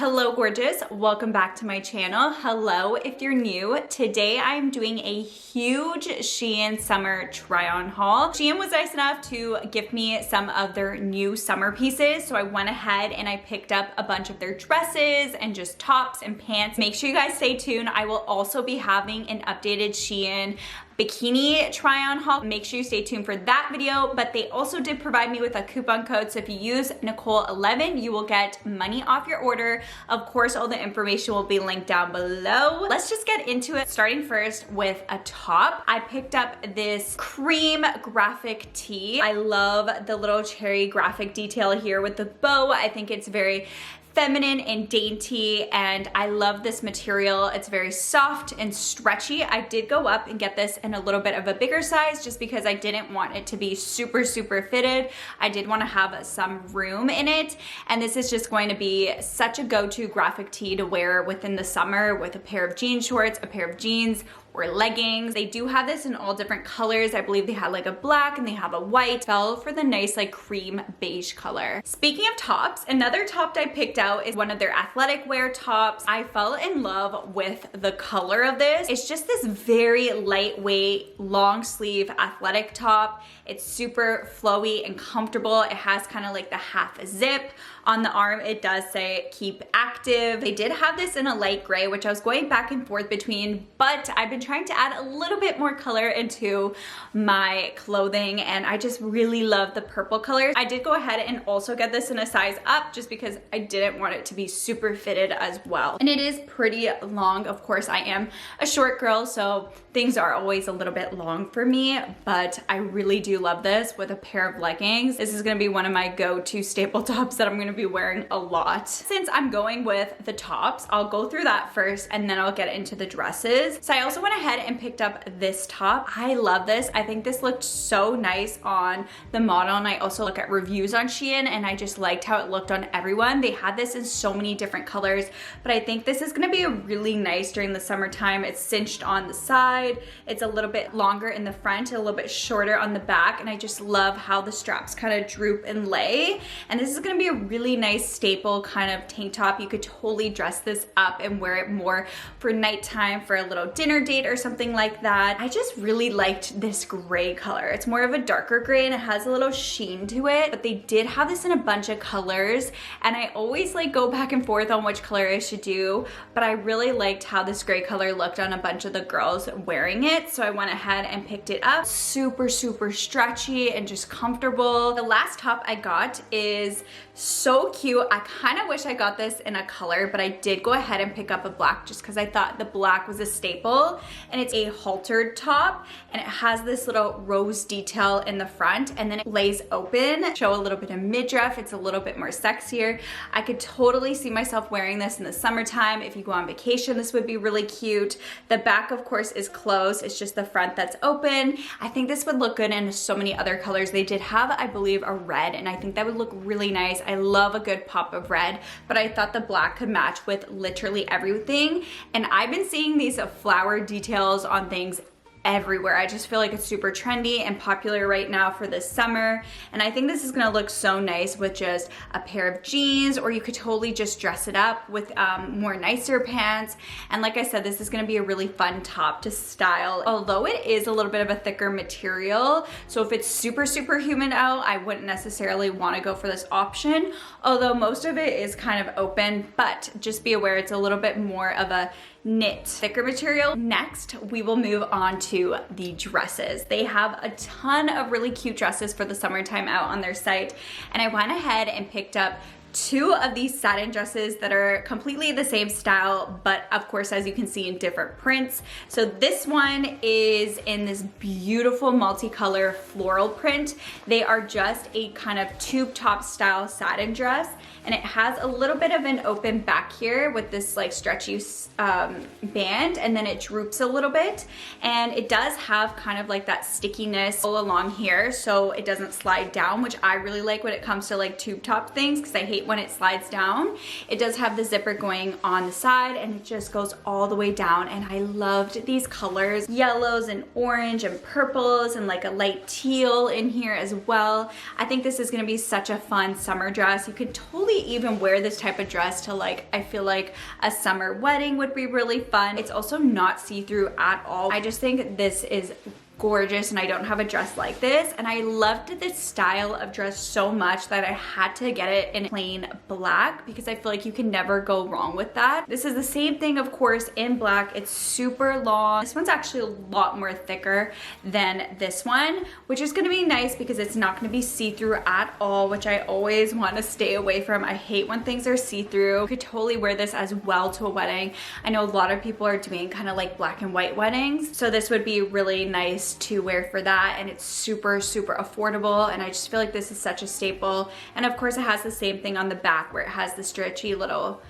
Hello gorgeous, welcome back to my channel. Hello if you're new. Today I'm doing a huge SHEIN summer try on haul. SHEIN was nice enough to gift me some of their new summer pieces, so I went ahead and I picked up a bunch of their dresses and just tops and pants. Make sure you guys stay tuned. I will also be having an updated SHEIN bikini try on haul. Make sure you stay tuned for that video, but they also did provide me with a coupon code, so if you use Nicole11 you will get money off your order. Of course, all the information will be linked down below. Let's just get into it, starting first with a top. I picked up this cream graphic tee. I love the little cherry graphic detail here with the bow. I think it's very feminine and dainty, and I love this material. It's very soft and stretchy. I did go up and get this in a little bit of a bigger size just because I didn't want it to be super fitted. I did want to have some room in it, and this is just going to be such a go-to graphic tee to wear within the summer with a pair of jean shorts, a pair of jeans, or leggings. They do have this in all different colors. I believe they had like a black and they have a white. Fell for the nice like cream beige color. Speaking of tops, another top I picked out is one of their athletic wear tops. I fell in love with the color of this. It's just this very lightweight, long sleeve athletic top. It's super flowy and comfortable. It has kind of like the half zip. On the arm, it does say keep active. They did have this in a light gray, which I was going back and forth between, but I've been trying to add a little bit more color into my clothing, and I just really love the purple colors. I did go ahead and also get this in a size up just because I didn't want it to be super fitted as well. And it is pretty long. Of course, I am a short girl, so things are always a little bit long for me, but I really do love this with a pair of leggings. This is gonna be one of my go-to staple tops that I'm gonna be wearing a lot. Since I'm going with the tops, I'll go through that first and then I'll get into the dresses. So I also went ahead and picked up this top. I love this. I think this looked so nice on the model, and I also look at reviews on SHEIN and I just liked how it looked on everyone. They had this in so many different colors, but I think this is gonna be really nice during the summertime. It's cinched on the side. It's a little bit longer in the front, a little bit shorter on the back, and I just love how the straps kind of droop and lay. And this is gonna be a really nice staple kind of tank top. You could totally dress this up and wear it more for nighttime, for a little dinner date or something like that. I just really liked this gray color. It's more of a darker gray and it has a little sheen to it, but they did have this in a bunch of colors, and I always like go back and forth on which color I should do, but I really liked how this gray color looked on a bunch of the girls wearing it, so I went ahead and picked it up. Super stretchy and just comfortable. The last top I got is so cute. I kind of wish I got this in a color, but I did go ahead and pick up a black just because I thought the black was a staple. And it's a haltered top, and it has this little rose detail in the front, and then it lays open, show a little bit of midriff. It's a little bit more sexier. I could totally see myself wearing this in the summertime. If you go on vacation, this would be really cute. The back, of course, is closed. It's just the front that's open. I think this would look good in so many other colors. They did have, I believe, a red, and I think that would look really nice. I love a good pop of red, but I thought the black could match with literally everything. And I've been seeing these flower details on things everywhere. I just feel like it's super trendy and popular right now for this summer, and I think this is gonna look so nice with just a pair of jeans, or you could totally just dress it up with more nicer pants. And like I said, this is gonna be a really fun top to style, although it is a little bit of a thicker material, so if it's super humid out, I wouldn't necessarily want to go for this option, although most of it is kind of open. But just be aware, it's a little bit more of a knit, thicker material. Next, we will move on to the dresses. They have a ton of really cute dresses for the summertime out on their site, and I went ahead and picked up two of these satin dresses that are completely the same style, but of course, as you can see, in different prints. So this one is in this beautiful multicolor floral print. They are just a kind of tube top style satin dress, and it has a little bit of an open back here with this like stretchy band, and then it droops a little bit, and it does have kind of like that stickiness all along here, so it doesn't slide down, which I really like when it comes to like tube top things, because I hate hate when it slides down. It does have the zipper going on the side and it just goes all the way down, and I loved these colors, yellows and orange and purples and like a light teal in here as well. I think this is gonna be such a fun summer dress. You could totally even wear this type of dress to like, I feel like a summer wedding would be really fun. It's also not see-through at all. I just think this is gorgeous, and I don't have a dress like this, and I loved this style of dress so much that I had to get it in plain black because I feel like you can never go wrong with that. This is the same thing, of course, in black. It's super long. This one's actually a lot more thicker than this one, which is going to be nice because it's not going to be see-through at all, which I always want to stay away from. I hate when things are see-through. You could totally wear this as well to a wedding. I know a lot of people are doing kind of like black and white weddings, so this would be really nice to wear for that, and it's super affordable, and I just feel like this is such a staple. And of course it has the same thing on the back where it has the stretchy little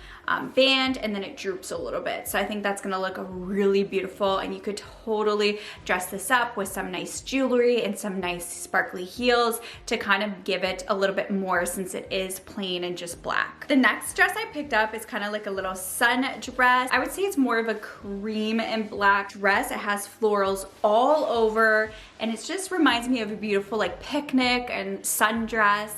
band, and then it droops a little bit. So I think that's gonna look really beautiful, and you could totally dress this up with some nice jewelry and some nice sparkly heels to kind of give it a little bit more since it is plain and just black. The next dress I picked up is kind of like a little sun dress. I would say it's more of a cream and black dress. It has florals all over, and it just reminds me of a beautiful like picnic and sundress.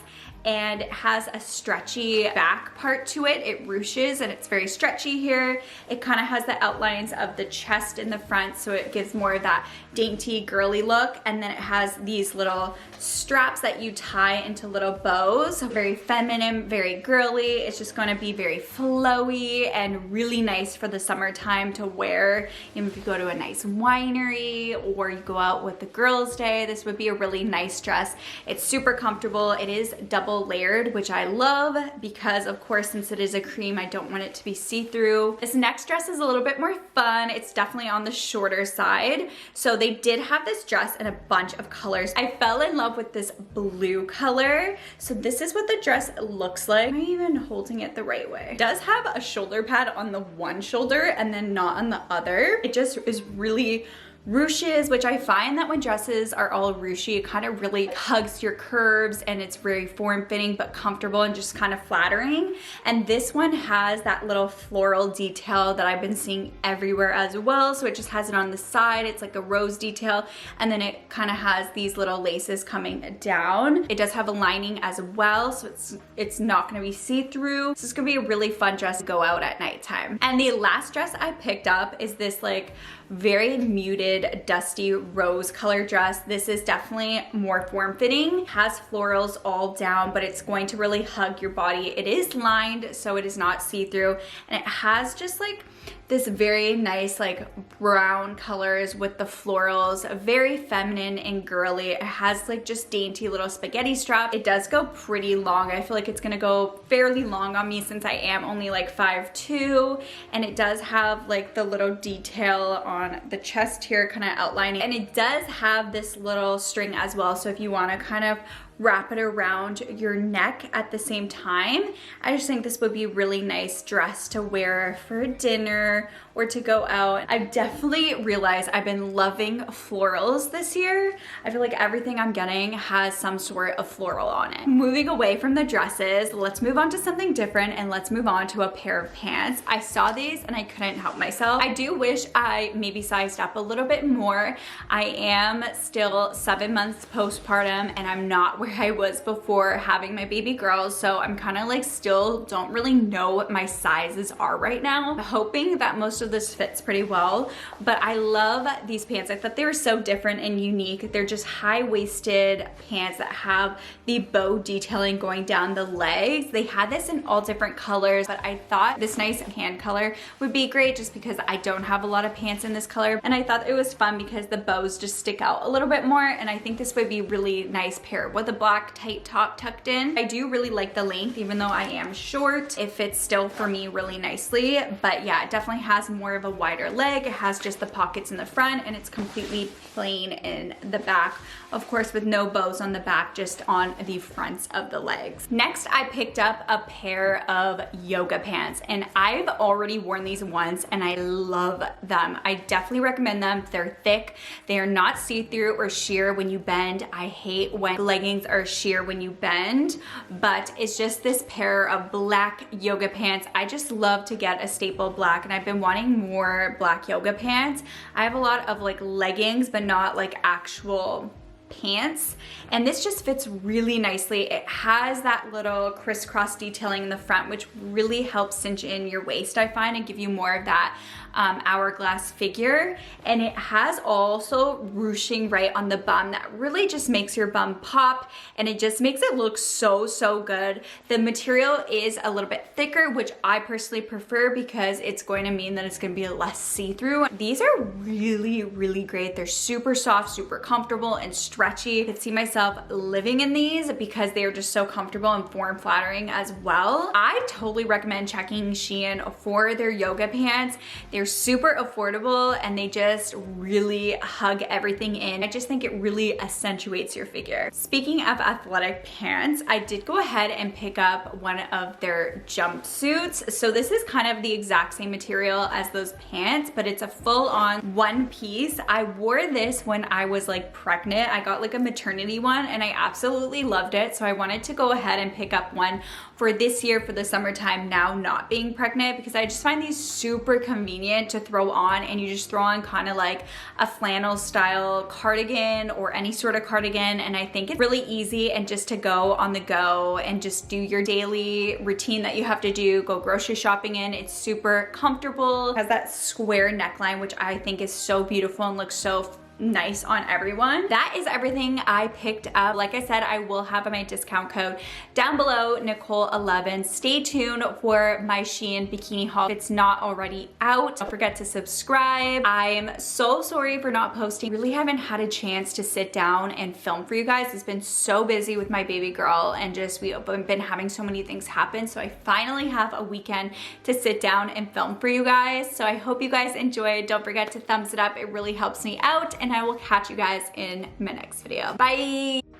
And it has a stretchy back part to it. It ruches and it's very stretchy here. It kind of has the outlines of the chest in the front, so it gives more of that dainty girly look. And then it has these little straps that you tie into little bows. So very feminine, very girly. It's just gonna be very flowy and really nice for the summertime to wear. Even if you go to a nice winery or you go out with the girls' day, this would be a really nice dress. It's super comfortable. It is double layered, which I love because of course since it is a cream, I don't want it to be see-through. This next dress is a little bit more fun. It's definitely on the shorter side. So they did have this dress in a bunch of colors. I fell in love with this blue color. So this is what the dress looks like. Am I even holding it the right way? It does have a shoulder pad on the one shoulder and then not on the other. It just is really ruches, which I find that when dresses are all ruchy, it kind of really hugs your curves and it's very form-fitting but comfortable and just kind of flattering. And this one has that little floral detail that I've been seeing everywhere as well. So it just has it on the side. It's like a rose detail, and then it kind of has these little laces coming down. It does have a lining as well, so it's not going to be see-through. This is going to be a really fun dress to go out at nighttime. And the last dress I picked up is this like very muted dusty rose color dress. This is definitely more form-fitting, has florals all down, but it's going to really hug your body. It is lined, so it is not see-through, and it has just like this very nice like brown colors with the florals, very feminine and girly. It has like just dainty little spaghetti strap. It does go pretty long. I feel like it's gonna go fairly long on me since I am only like 5'2", and it does have like the little detail on the chest here kind of outlining, and it does have this little string as well, so if you want to kind of wrap it around your neck at the same time. I just think this would be a really nice dress to wear for dinner or to go out. I've definitely realized I've been loving florals this year. I feel like everything I'm getting has some sort of floral on it. Moving away from the dresses, let's move on to something different, and let's move on to a pair of pants. I saw these and I couldn't help myself. I do wish I maybe sized up a little bit more. I am still 7 months postpartum and I'm not where I was before having my baby girls, so I'm kind of like still don't really know what my sizes are right now. I'm hoping that most of this fits pretty well, but I love these pants. I thought they were so different and unique. They're just high-waisted pants that have the bow detailing going down the legs. They had this in all different colors, but I thought this nice hand color would be great just because I don't have a lot of pants in this color, and I thought it was fun because the bows just stick out a little bit more, and I think this would be really nice paired with a black tight top tucked in. I do really like the length, even though I am short. It fits still for me really nicely, but yeah, it definitely has more of a wider leg. It has just the pockets in the front, and it's completely plain in the back, of course with no bows on the back, just on the fronts of the legs. Next, I picked up a pair of yoga pants, and I've already worn these once and I love them. I definitely recommend them. They're thick, they are not see-through or sheer when you bend. I hate when leggings jeans are sheer when you bend, but it's just this pair of black yoga pants. I just love to get a staple black, and I've been wanting more black yoga pants. I have a lot of like leggings, but not like actual pants, and this just fits really nicely. It has that little crisscross detailing in the front, which really helps cinch in your waist, I find, and give you more of that hourglass figure. And it has also ruching right on the bum that really just makes your bum pop, and it just makes it look so good. The material is a little bit thicker, which I personally prefer because it's going to mean that it's going to be less see-through. These are really great. They're super soft, super comfortable, and stretchy. I could see myself living in these because they are just so comfortable and form flattering as well. I totally recommend checking SHEIN for their yoga pants. They're super affordable and they just really hug everything in. I just think it really accentuates your figure. Speaking of athletic pants, I did go ahead and pick up one of their jumpsuits. So this is kind of the exact same material as those pants, but it's a full-on one piece. I wore this when I was like pregnant. I got like a maternity one and I absolutely loved it. So I wanted to go ahead and pick up one for this year for the summertime, now not being pregnant, because I just find these super convenient to throw on, and you just throw on kind of like a flannel style cardigan or any sort of cardigan, and I think it's really easy and just to go on the go and just do your daily routine that you have to do, go grocery shopping in. It's super comfortable, it has that square neckline, which I think is so beautiful and looks so nice on everyone. That is everything I picked up. Like I said, I will have my discount code down below, Nicole11. Stay tuned for my SHEIN bikini haul if it's not already out. Don't forget to subscribe. I'm so sorry for not posting. Really haven't had a chance to sit down and film for you guys. It's been so busy with my baby girl, and just we've been having so many things happen. So I finally have a weekend to sit down and film for you guys. So I hope you guys enjoyed. Don't forget to thumbs it up. It really helps me out, and I will catch you guys in my next video. Bye.